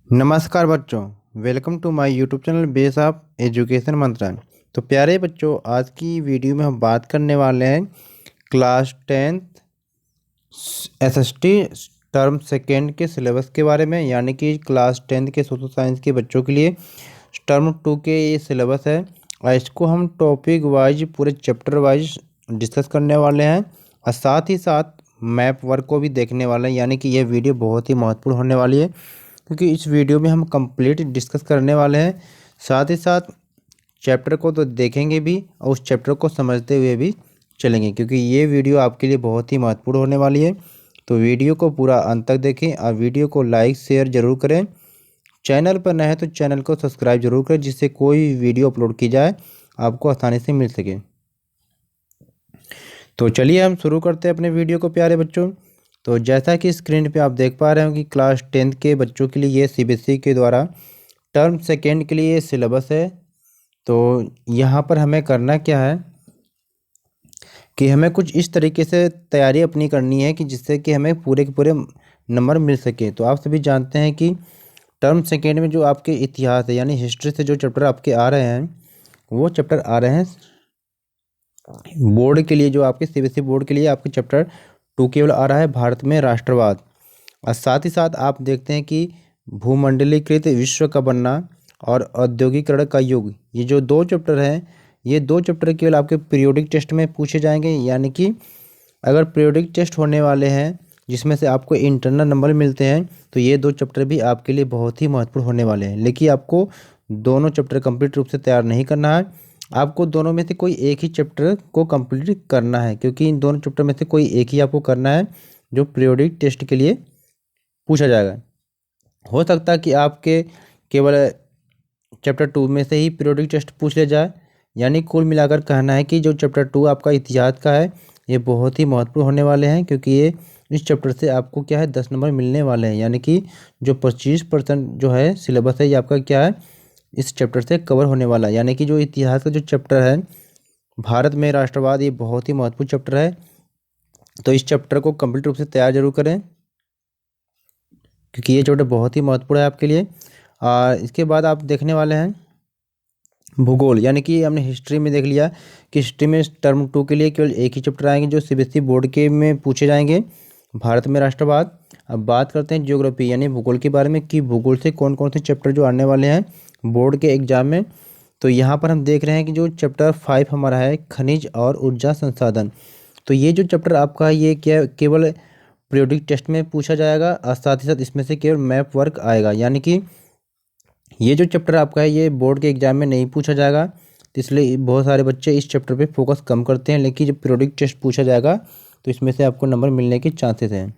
नमस्कार बच्चों। Welcome to my YouTube channel base of education मंत्रालय। तो प्यारे बच्चों, आज की वीडियो में हम बात करने वाले हैं class 10th SST term second के सिलेबस के बारे में, यानी कि क्लास 10th के सोशल साइंस के बच्चों के लिए टर्म 2 के ये सिलेबस है। और इसको हम टॉपिक वाइज पूरे चैप्टर वाइज डिस्कस करने वाले हैं और साथ ही साथ मैप वर्क को भी देखने वाले हैं। यानी कि यह वीडियो बहुत ही महत्वपूर्ण होने वाली है, क्योंकि इस वीडियो में हम कंप्लीट डिस्कस करने वाले हैं। साथ ही साथ चैप्टर को तो देखेंगे भी और उस चैप्टर को समझते हुए भी चलेंगे, क्योंकि ये वीडियो आपके लिए बहुत ही महत्वपूर्ण होने वाली है। तो वीडियो को पूरा अंत तक देखें और वीडियो को लाइक शेयर ज़रूर करें। चैनल पर नए हैं तो चैनल को सब्सक्राइब जरूर करें, जिससे कोई वीडियो अपलोड की जाए आपको आसानी से मिल सके। तो चलिए हम शुरू करते हैं अपने वीडियो को प्यारे बच्चों। तो जैसा कि स्क्रीन पे आप देख पा रहे हो कि क्लास 10th के बच्चों के लिए ये सीबीएसई के द्वारा टर्म सेकेंड के लिए सिलेबस है। तो यहाँ पर हमें करना क्या है कि हमें कुछ इस तरीके से तैयारी अपनी करनी है कि जिससे कि हमें पूरे के पूरे नंबर मिल सके। तो आप सभी जानते हैं कि टर्म सेकेंड में जो आपके इतिहास है यानी हिस्ट्री से जो चैप्टर आपके आ रहे हैं, वो चैप्टर आ रहे हैं बोर्ड के लिए। जो आपके सीबीएसई बोर्ड के लिए आपके चैप्टर 2 केवल आ रहा है भारत में राष्ट्रवाद। और साथ ही साथ आप देखते हैं कि भूमंडलीकृत विश्व का बनना और औद्योगिकरण का युग, ये जो दो चैप्टर हैं, ये दो चैप्टर केवल आपके पीरियोडिक टेस्ट में पूछे जाएंगे। यानी कि अगर पीरियोडिक टेस्ट होने वाले हैं जिसमें से आपको इंटरनल नंबर मिलते हैं, तो ये दो चैप्टर भी आपके लिए बहुत ही महत्वपूर्ण होने वाले हैं। लेकिन आपको दोनों चैप्टर कंप्लीट रूप से तैयार नहीं करना है, आपको दोनों में से कोई एक ही चैप्टर को कंप्लीट करना है, क्योंकि इन दोनों चैप्टर में से कोई एक ही आपको करना है जो पीरियोडिक टेस्ट के लिए पूछा जाएगा। हो सकता है कि आपके केवल चैप्टर 2 में से ही पीरियोडिक टेस्ट पूछ ले जाए। यानी कुल मिलाकर कहना है कि जो चैप्टर 2 आपका इतिहास का है, ये बहुत ही महत्वपूर्ण होने वाले हैं, क्योंकि ये इस चैप्टर से आपको क्या है 10 नंबर मिलने वाले हैं। यानी कि जो 25% जो है सिलेबस है, ये आपका क्या है इस चैप्टर से कवर होने वाला है। यानी कि जो इतिहास का जो चैप्टर है भारत में राष्ट्रवाद, ये बहुत ही महत्वपूर्ण चैप्टर है। तो इस चैप्टर को कंप्लीट रूप से तैयार जरूर करें, क्योंकि ये चैप्टर बहुत ही महत्वपूर्ण है आपके लिए। और इसके बाद आप देखने वाले हैं भूगोल। यानी कि हमने हिस्ट्री में देख लिया कि हिस्ट्री में टर्म 2 के लिए केवल एक ही चैप्टर आएंगे जो सीबीएसई बोर्ड के में पूछे जाएंगे, भारत में राष्ट्रवाद। अब बात करते हैं ज्योग्राफी यानी भूगोल के बारे में कि भूगोल से कौन कौन से चैप्टर जो आने वाले हैं बोर्ड के एग्जाम में। तो यहाँ पर हम देख रहे हैं कि जो चैप्टर 5 हमारा है खनिज और ऊर्जा संसाधन। तो ये जो चैप्टर आपका है ये क्या केवल पीरियोडिक टेस्ट में पूछा जाएगा और साथ ही साथ इसमें से केवल मैप वर्क आएगा। यानी कि ये जो चैप्टर आपका है ये बोर्ड के एग्जाम में नहीं पूछा जाएगा, तो इसलिए बहुत सारे बच्चे इस चैप्टर पे फोकस कम करते हैं। लेकिन जब पीरियोडिक टेस्ट पूछा जाएगा तो इसमें से आपको नंबर मिलने के चांसेस हैं।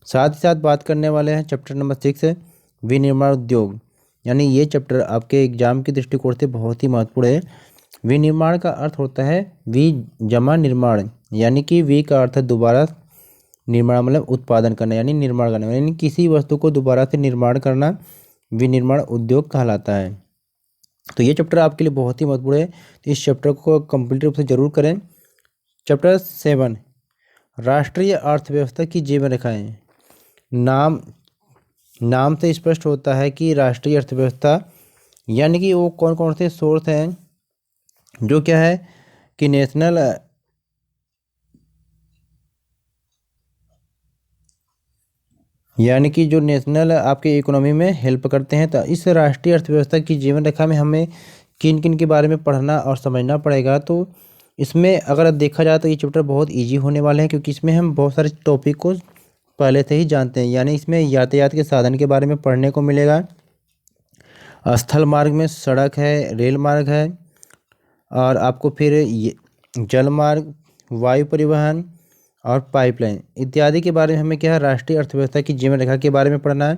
साथ ही साथ बात करने वाले हैं चैप्टर नंबर 6 है विनिर्माण उद्योग। यानी ये चैप्टर आपके एग्जाम के दृष्टिकोण से बहुत ही महत्वपूर्ण है। विनिर्माण का अर्थ होता है वी जमा निर्माण, यानी कि वी का अर्थ है दोबारा, निर्माण मतलब उत्पादन करना यानी निर्माण करना, यानी किसी वस्तु को दोबारा से निर्माण करना विनिर्माण उद्योग कहलाता है। तो ये चैप्टर आपके लिए बहुत ही महत्वपूर्ण है, तो इस चैप्टर को कंप्लीट रूप से जरूर करें। चैप्टर 7 राष्ट्रीय अर्थव्यवस्था की जीवन रेखाएं। नाम नाम से स्पष्ट होता है कि राष्ट्रीय अर्थव्यवस्था यानी कि वो कौन कौन से सोर्स हैं जो क्या है कि नेशनल यानी कि जो नेशनल आपके इकोनॉमी में हेल्प करते हैं। तो इस राष्ट्रीय अर्थव्यवस्था की जीवन रेखा में हमें किन किन के बारे में पढ़ना और समझना पड़ेगा। तो इसमें अगर देखा जाए तो ये चैप्टर बहुत इजी होने वाले हैं, क्योंकि इसमें हम बहुत सारे टॉपिक को पहले से ही जानते हैं। यानी इसमें यातायात के साधन के बारे में पढ़ने को मिलेगा, स्थल मार्ग में सड़क है, रेल मार्ग है, और आपको फिर जल मार्ग, वायु परिवहन और पाइपलाइन इत्यादि के बारे में हमें क्या है राष्ट्रीय अर्थव्यवस्था की जीवन रेखा के बारे में पढ़ना है।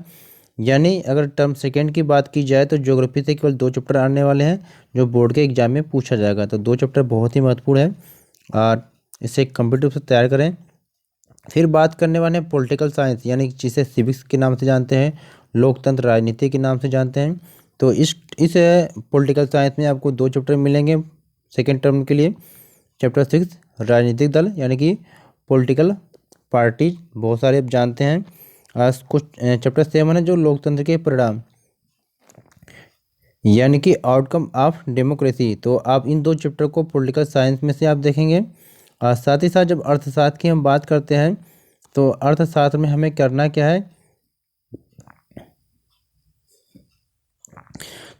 यानी अगर टर्म सेकेंड की बात की जाए तो ज्योग्राफी से केवल 2 चैप्टर आने वाले हैं जो बोर्ड के एग्जाम में पूछा जाएगा। तो 2 चैप्टर बहुत ही महत्वपूर्ण है और इसे कंप्लीट रूप से तैयार करें। फिर बात करने वाले हैं पॉलिटिकल साइंस, यानी जिसे सिविक्स के नाम से जानते हैं, लोकतंत्र राजनीति के नाम से जानते हैं। तो इस पॉलिटिकल साइंस में आपको 2 चैप्टर मिलेंगे सेकेंड टर्म के लिए। चैप्टर 6 राजनीतिक दल यानी कि पॉलिटिकल पार्टी बहुत सारे आप जानते हैं। आज कुछ चैप्टर 7 है जो लोकतंत्र के परिणाम, यानी कि आउटकम ऑफ डेमोक्रेसी। तो आप इन दो चैप्टर को पॉलिटिकल साइंस में से आप देखेंगे। और साथ ही साथ जब अर्थशास्त्र की हम बात करते हैं तो अर्थशास्त्र में हमें करना क्या है,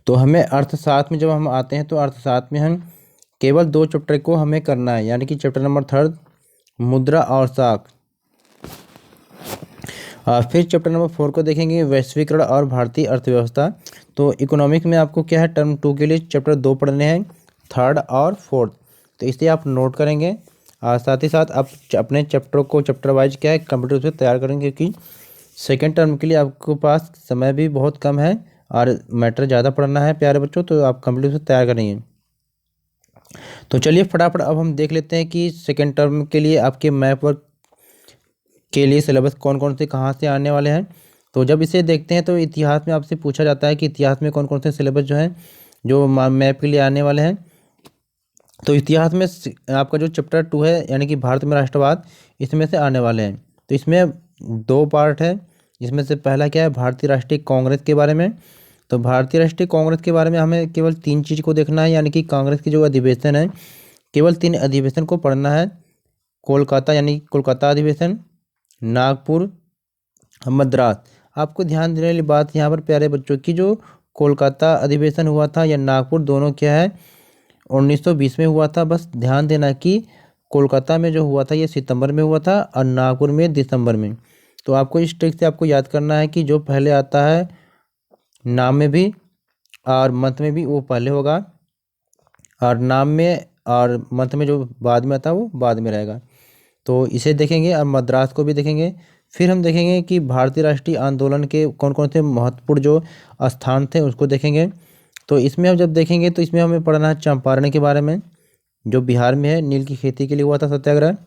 तो हमें अर्थशास्त्र में जब हम आते हैं तो अर्थशास्त्र में हम केवल दो चैप्टर को हमें करना है, यानी कि चैप्टर नंबर 3 मुद्रा और साख। फिर चैप्टर नंबर 4 को देखेंगे वैश्वीकरण और भारतीय अर्थव्यवस्था। तो इकोनॉमिक में आपको क्या है, टर्म 2 के लिए चैप्टर 2 पढ़ने हैं, 3rd और 4th। तो इसे आप नोट करेंगे और साथ ही साथ आप अपने चैप्टर को चैप्टर वाइज क्या है कंप्यूटर से तैयार करेंगे, क्योंकि सेकेंड टर्म के लिए आपके पास समय भी बहुत कम है और मैटर ज़्यादा पढ़ना है प्यारे बच्चों, तो आप कंप्यूटर से तैयार करेंगे। तो चलिए फटाफट अब हम देख लेते हैं कि सेकेंड टर्म के लिए आपके मैप वर्क के लिए सिलेबस कौन कौन से कहाँ से आने वाले हैं। तो जब इसे देखते हैं तो इतिहास में आपसे पूछा जाता है कि इतिहास में कौन कौन से सिलेबस जो हैं जो मैप के लिए आने वाले हैं। तो इतिहास में आपका जो चैप्टर 2 है यानी कि भारत में राष्ट्रवाद, इसमें से आने वाले हैं। तो इसमें दो पार्ट है, इसमें से पहला क्या है भारतीय राष्ट्रीय कांग्रेस के बारे में। तो भारतीय राष्ट्रीय कांग्रेस के बारे में हमें केवल 3 चीज़ को देखना है, यानी कि कांग्रेस की जो अधिवेशन है केवल 3 अधिवेशन को पढ़ना है। कोलकाता यानी कोलकाता अधिवेशन, नागपुर, मद्रास। आपको ध्यान देने वाली बात यहाँ पर प्यारे बच्चों की, जो कोलकाता अधिवेशन हुआ था या नागपुर, दोनों क्या है 1920 में हुआ था। बस ध्यान देना कि कोलकाता में जो हुआ था ये सितंबर में हुआ था और नागपुर में दिसंबर में। तो आपको इस ट्रिक से आपको याद करना है कि जो पहले आता है नाम में भी और मंथ में भी वो पहले होगा, और नाम में और मंथ में जो बाद में आता है वो बाद में रहेगा। तो इसे देखेंगे और मद्रास को भी देखेंगे। फिर हम देखेंगे कि भारतीय राष्ट्रीय आंदोलन के कौन कौन से महत्वपूर्ण जो स्थान थे उसको देखेंगे। तो इसमें हम जब देखेंगे तो इसमें हमें पढ़ना है चंपारण के बारे में, जो बिहार में है, नील की खेती के लिए हुआ था सत्याग्रह।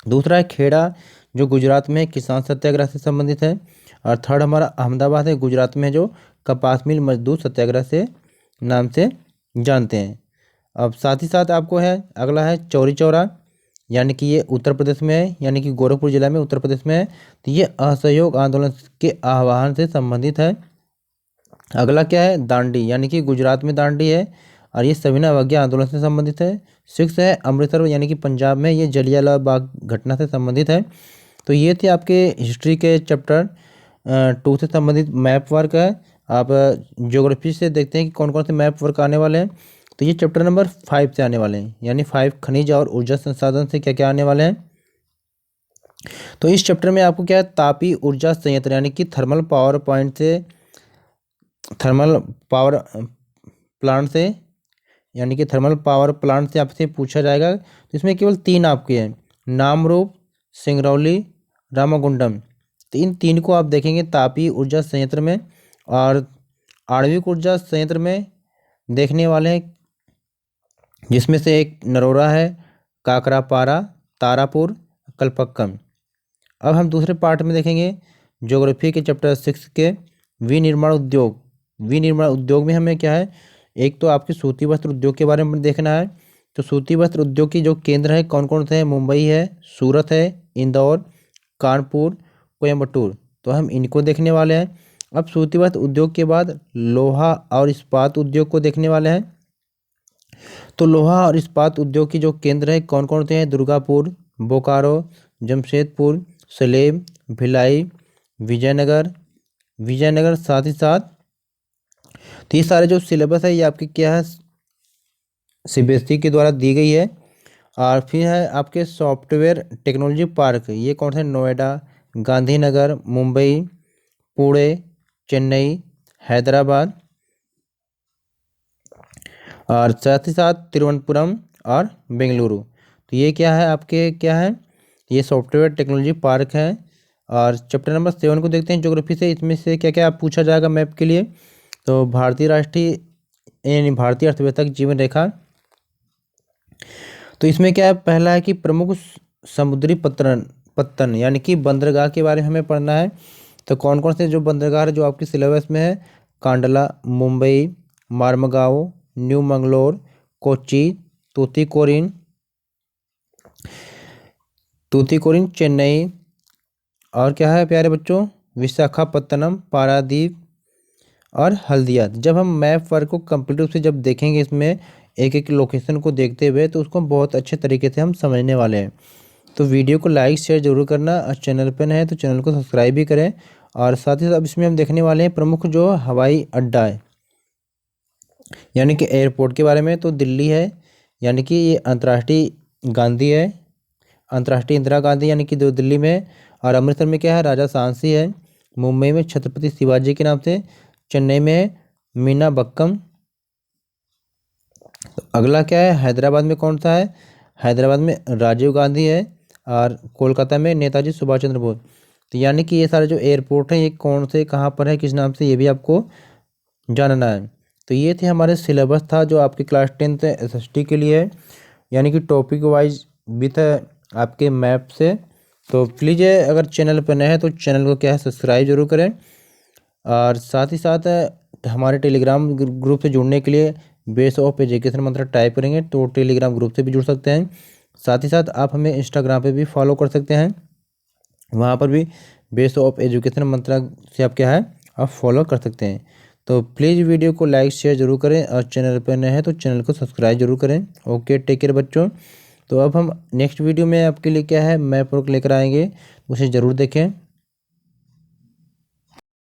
दूसरा है खेड़ा, जो गुजरात में है, किसान सत्याग्रह से संबंधित है। और थर्ड हमारा अहमदाबाद है, गुजरात में है, जो कपास मिल मजदूर सत्याग्रह से नाम से जानते हैं। अब साथ ही साथ आपको है अगला है चौरी चौरा, यानी कि ये उत्तर प्रदेश में है, यानी कि गोरखपुर जिला में उत्तर प्रदेश में है। तो ये असहयोग आंदोलन के आह्वान से संबंधित है। अगला क्या है दांडी, यानी कि गुजरात में दांडी है और ये सविनय अवज्ञा आंदोलन से संबंधित है। 6 है अमृतसर, यानी कि पंजाब में, ये जलियांवाला बाग घटना से संबंधित है। तो ये थे आपके हिस्ट्री के चैप्टर 2 से संबंधित मैप वर्क है। आप ज्योग्राफी से देखते हैं कि कौन कौन से मैप वर्क आने वाले हैं। तो ये चैप्टर नंबर 5 से आने वाले हैं, यानी 5 खनिज और ऊर्जा संसाधन से क्या क्या आने वाले हैं। तो इस चैप्टर में आपको क्या है तापीय ऊर्जा संयंत्र, यानी कि थर्मल पावर पॉइंट से, थर्मल पावर प्लांट से, यानी कि थर्मल पावर प्लांट से आपसे पूछा जाएगा। तो इसमें केवल 3 आपके हैं, नामरूप, सिंगरौली, रामागुंडम। तो इन 3 को आप देखेंगे तापीय ऊर्जा संयंत्र में। और आणविक ऊर्जा संयंत्र में देखने वाले हैं, जिसमें से एक नरोरा है, काकरापारा, तारापुर, कलपक्कम। अब हम दूसरे पार्ट में देखेंगे ज्योग्राफी के चैप्टर 6 के विनिर्माण उद्योग। विनिर्माण उद्योग में हमें क्या है, एक तो आपके सूती वस्त्र उद्योग के बारे में देखना है। तो सूती वस्त्र उद्योग की जो केंद्र है कौन कौन से हैं, मुंबई है, सूरत है, इंदौर, कानपुर, कोयम्बटूर। तो हम इनको देखने वाले हैं। अब सूती वस्त्र उद्योग के बाद लोहा और इस्पात उद्योग को देखने वाले हैं। तो लोहा और इस्पात उद्योग की जो केंद्र है कौन कौन से हैं, दुर्गापुर, बोकारो, जमशेदपुर, सलेम, भिलाई, विजयनगर, विजयनगर। साथ ही साथ तो ये सारे जो सिलेबस है ये आपके क्या है सीबीएसई के द्वारा दी गई है। और फिर है आपके सॉफ्टवेयर टेक्नोलॉजी पार्क, ये कौन से, नोएडा, गांधीनगर, मुंबई, पुणे, चेन्नई, हैदराबाद, और साथ ही साथ तिरुवनंतपुरम और बेंगलुरु। तो ये क्या है आपके क्या है, ये सॉफ्टवेयर टेक्नोलॉजी पार्क है। और चैप्टर नंबर 7 को देखते हैं ज्योग्राफी से, इसमें से क्या क्या पूछा जाएगा मैप के लिए। तो भारतीय राष्ट्रीय यानी भारतीय अर्थव्यवस्था की जीवन रेखा। तो इसमें क्या है, पहला है कि प्रमुख समुद्री पत्तन यानी कि बंदरगाह के बारे में हमें पढ़ना है। तो कौन कौन से जो बंदरगाह है जो आपके सिलेबस में है, कांडला, मुंबई, मार्मगांव, न्यू मंगलोर, कोच्चि, तूतीकोरिन, तूतीकोरिन, चेन्नई, और क्या है प्यारे बच्चों, विशाखापत्तनम, पारादीप, और हल्दिया। जब हम मैप वर्क को कंप्लीट रूप से जब देखेंगे, इसमें एक एक लोकेशन को देखते हुए, तो उसको बहुत अच्छे तरीके से हम समझने वाले हैं। तो वीडियो को लाइक शेयर जरूर करना, और चैनल पर नए हैं तो चैनल को सब्सक्राइब भी करें। और साथ ही साथ अब इसमें हम देखने वाले हैं प्रमुख जो हवाई अड्डा है, यानी कि एयरपोर्ट के बारे में। तो दिल्ली है, यानी कि ये अंतर्राष्ट्रीय गांधी है, अंतर्राष्ट्रीय इंदिरा गांधी, यानी कि जो दिल्ली में है। और अमृतसर में क्या है, राजा सांसी है। मुंबई में छत्रपति शिवाजी के नाम से। चेन्नई में मीना बक्कम। तो अगला क्या है, हैदराबाद में कौन सा है, हैदराबाद में राजीव गांधी है। और कोलकाता में नेताजी सुभाष चंद्र बोस। तो यानी कि ये सारे जो एयरपोर्ट हैं, ये कौन से कहाँ पर है, किस नाम से, ये भी आपको जानना है। तो ये थे हमारे सिलेबस था जो आपकी क्लास 10th SST के लिए है, यानी कि टॉपिक वाइज भी था आपके मैप से। तो प्लीज़ अगर चैनल पर नए हैं तो चैनल को क्या है, सब्सक्राइब जरूर करें। और साथ ही साथ हमारे टेलीग्राम ग्रुप से जुड़ने के लिए बेस ऑफ एजुकेशन मंत्र टाइप करेंगे तो टेलीग्राम ग्रुप से भी जुड़ सकते हैं। साथ ही साथ आप हमें इंस्टाग्राम पे भी फॉलो कर सकते हैं, वहाँ पर भी बेस ऑफ एजुकेशन मंत्रा से आप क्या है, आप फॉलो कर सकते हैं। तो प्लीज़ वीडियो को लाइक शेयर जरूर करें, और चैनल पर नए हैं तो चैनल को सब्सक्राइब जरूर करें। ओके, टेक केयर बच्चों। तो अब हम नेक्स्ट वीडियो में आपके लिए क्या है, मैप वर्क लेकर आएंगे, उसे ज़रूर देखें।